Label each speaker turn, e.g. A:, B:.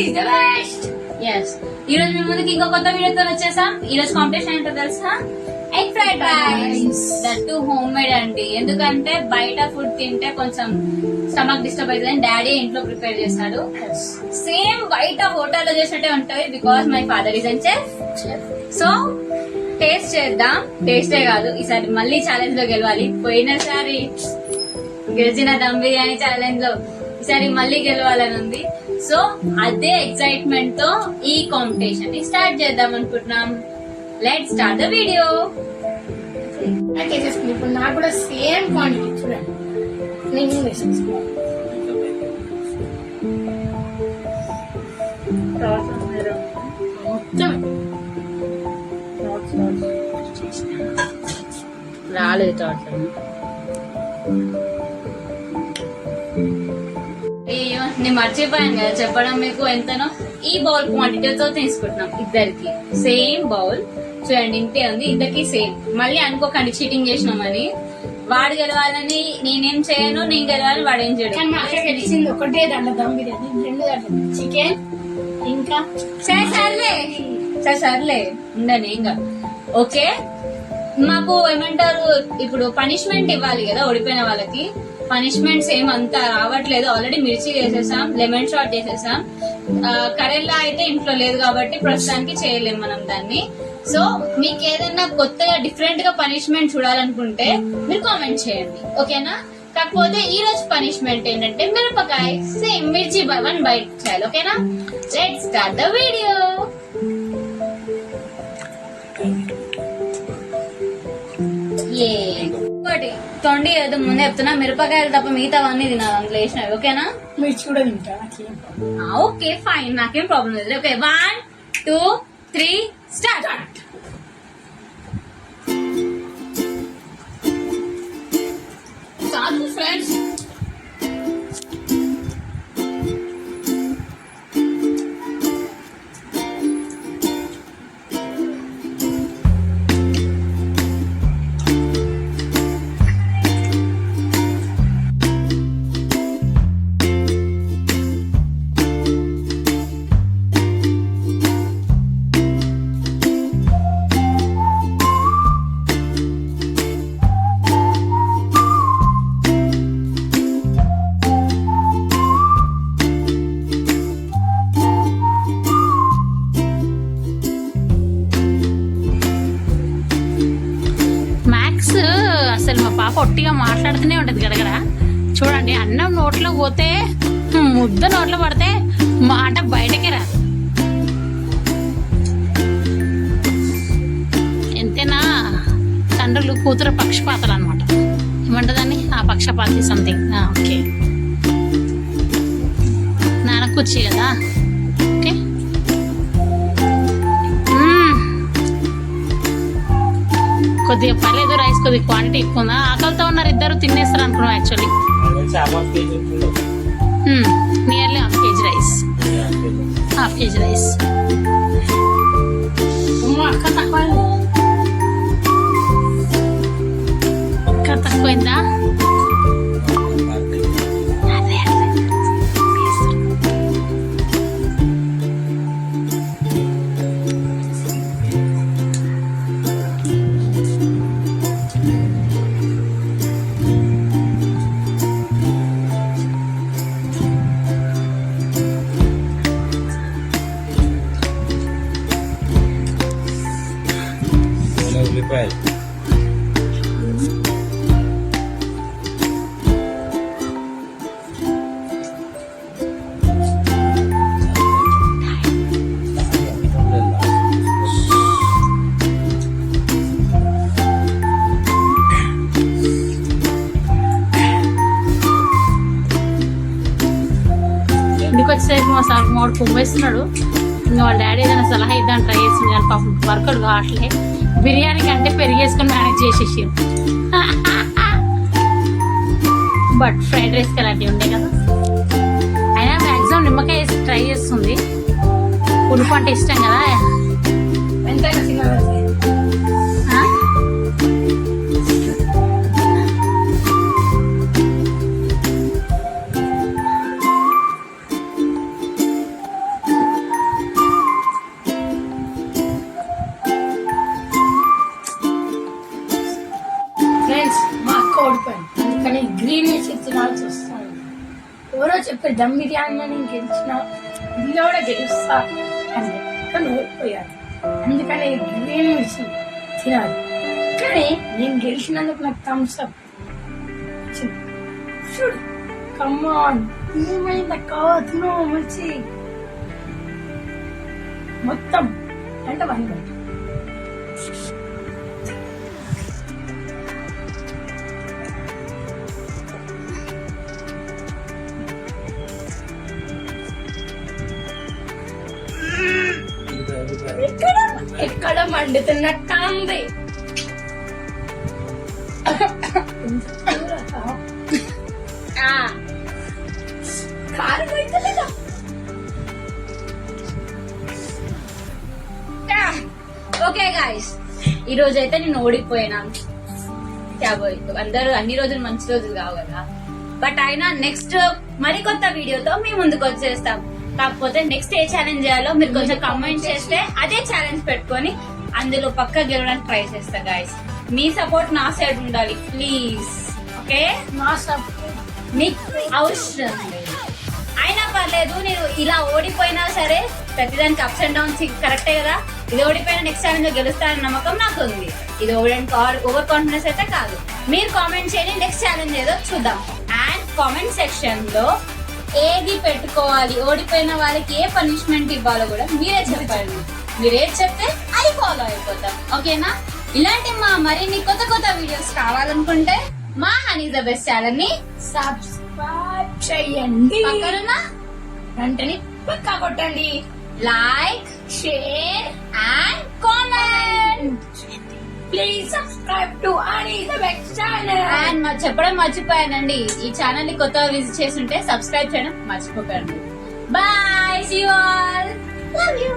A: is the best.
B: Yes ఈ రోజు మీ ముందుకి ఇంకో కొత్త వీడియోతో వచ్చేసాం. ఈ రోజు కాంపిటీషన్ ఏంటో తెలుసా? Egg fried rice. That to home made అండి. ఎందుకంటే బయట ఫుడ్ తింటే కొంచెం స్టమక్ డిస్టర్బ్ అవుతుంది. డాడీ ఇంట్లో ప్రిపేర్ చేస్తాడు. సేమ్ బయట హోటల్లో చేసినట్టే ఉంటది. Because my father is an chef. So taste చేద్దాం. టేస్టే కాదు, ఈసారి మళ్ళీ ఛాలెంజ్ లో గెలవాలి. పోయినసారి గెలిచిన దమ్ బిర్యానీ ఛాలెంజ్ లో ఈసారి మళ్ళీ గెలవాలని ఉంది. సో అదే ఎక్సైట్మెంట్ తో ఈ కాంపిటీషన్ ని స్టార్ట్ చేద్దాం అనుకుంటున్నాం. Let's start the video.
A: ఇప్పుడు నాకు కూడా సేమ్ క్వాంటిటీ చూడండి. నేను మొత్తం
B: రాలేదు. నేను మర్చిపోయాను కదా చెప్పడం మీకు ఎంతనో. ఈ బౌల్ క్వాంటిటీతో తీసుకుంటున్నాం ఇద్దరికి. సేమ్ బౌల్ చూడండి, ఇంతే ఉంది ఇద్దరికి సేమ్. మళ్ళీ అనుకోకండి చీటింగ్ చేసినామని. వాడు గెలవాలని నేనేం చేయను, నేను గెలవాలి వాడు ఏం చేయడు.
A: గెలిచింది ఒకటే దాంట్లో దమ్ బిర్యానీ, 2 దాంట్లో చికెన్. ఇంకా
B: సర్లే ఉండని ఇంకా. ఓకే, మాకు ఏమంటారు ఇప్పుడు పనిష్మెంట్ ఇవ్వాలి కదా ఓడిపోయిన వాళ్ళకి. పనిష్మెంట్స్ ఏమంతా రావట్లేదు. ఆల్రెడీ మిర్చి చేసేసాం, లెమన్ షాట్ చేసేసాం. కరెల్లా అయితే ఇంట్లో లేదు కాబట్టి ప్రస్తుతానికి చేయలేము మనం దాన్ని. సో మీకు ఏదైనా కొత్తగా డిఫరెంట్ గా పనిష్మెంట్ చూడాలనుకుంటే మీరు కామెంట్ చేయండి, ఓకేనా? కాకపోతే ఈ రోజు పనిష్మెంట్ ఏంటంటే మిరపకాయ సేమ్ మిర్చి 1 బైట్ చేయాలి, ఓకేనా? Let's start the video. ఒకటి తొండి ఏదో ముందే చెప్తున్నా, మిరపకాయలు తప్ప మిగతావన్నీ తినాలి అందులో వేసినవి, ఓకేనా?
A: మిర్చి కూడా తింటా.
B: ఓకే ఫైన్, నాకేం ప్రాబ్లం లేదు. Okay 1 2 3 start.
A: ఫ్రెండ్స్
C: అసలు మా పాప ఒట్టిగా మాట్లాడుతూనే ఉంటది గడగడ. చూడండి, అన్నం నోట్లో పోతే ముద్ద నోట్లో పడితే మాట బయటకే రాదు. ఎంతైనా తండ్రులు కూతురు పక్షపాతాలు అనమాట. ఏమంటదాన్ని ఆ పక్షపాతి సంథింగ్. ఓకే, నాన్న కూర్చి కదా. ఓకే, కొద్దిగా పర్లేదు, రైస్ కొద్దిగా క్వాంటిటీ ఎక్కువ ఉందా? ఆకలితో ఉన్నారు ఇద్దరు, తినేస్తారు అనుకున్నాం. Actually nearly half KG rice. అక్క తక్కువైందా? ఇంటికి వచ్చేసరికి మా సార్ మాడు పువ్వేస్తున్నాడు. ఇంకా వాళ్ళ డాడీ ఏదైనా సలహా ఇద్దాం ట్రై చేస్తుంది కానీ పాపం వర్కౌట్ కావట్లే. బిర్యానీ కంటే పెరిగేసుకొని మేనేజ్ చేసేసి, బట్ ఫ్రైడ్ రైస్కి అలాంటివి ఉండే కదా. అయినా మ్యాక్సిమం నిమ్మకాయ వేసి ట్రై చేస్తుంది. పులుపు అంటే ఇష్టం కదా.
A: ఎంతైనా చెప్పారు దమ్ బిర్యానీ నేను గెలిచిన ఇందులో కూడా గెలుస్తా అని కానీ ఓడిపోయాను. అందుకని బిర్యానీ వచ్చింది తినాలి. కానీ నేను గెలిచినందుకు నాకు థమ్స్ అప్ చూడు. కమ్మాన్ ఏమైందక్క తిను మంచి మొత్తం అంటే వంద ఎక్కడ మండుతున్నట్టు ఉంది. కారం అయితే లేదా
B: ఓకే గాయస్, ఈ రోజు అయితే నేను ఓడిపోయినా. అందరూ అన్ని రోజులు మంచి రోజులు కావు కదా, బట్ అయినా నెక్స్ట్ మరికొత్త వీడియోతో మీ ముందుకు వచ్చేస్తాం. కాకపోతే నెక్స్ట్ ఏ ఛాలెంజ్ చేయాలో మీరు కొంచెం కమెంట్ చేస్తే అదే ఛాలెంజ్ పెట్టుకొని అందులో పక్క గెలవడానికి ట్రై చేస్తా గాయస్. మీ సపోర్ట్ నా సైడ్ ఉండాలి ప్లీజ్. ఓకే,
A: మా సపోర్ట్
B: మీకు అవసరం లేదు. అయినా పర్లేదు, నేను ఇలా ఓడిపోయినా సరే ప్రతిదానికి అప్స్ అండ్ డౌన్స్ కరెక్టే కదా. ఇది ఓడిపోయినా నెక్స్ట్ ఛాలెంజ్ గెలుస్తానని నమ్మకం నాకు ఉంది. ఇది ఓవర్ కాన్ఫిడెన్స్ అయితే కాదు. మీరు కామెంట్ చేయండి నెక్స్ట్ ఛాలెంజ్ ఏదో చూద్దాం. అండ్ కామెంట్ సెక్షన్ లో ఏది పెట్టుకోవాలి, ఓడిపోయిన వాళ్ళకి ఏ పనిష్మెంట్ ఇవ్వాలో కూడా మీరే చెప్పండి. మీరేది చెప్తే అది ఫాలో అయిపోతాం. ఓకేనా? ఇలాంటి మా మరిన్ని కొత్త కొత్త వీడియోస్ కావాలనుకుంటే మా హనీ ద బెస్ట్ ఛానల్ ని
A: సబ్స్క్రైబ్ చేయండి.
B: పక్కన
A: వెంటనే పక్కా కొట్టండి.
B: Like, share and comment.
A: Please subscribe to honey the best channel.
B: And చెప్పడం మర్చిపోయానండి, ఈ ఛానల్ ని కొత్తగా విజిట్ చేస్తుంటే సబ్స్క్రైబ్ చేయడం మర్చిపోకండి. Bye, see you all, love you.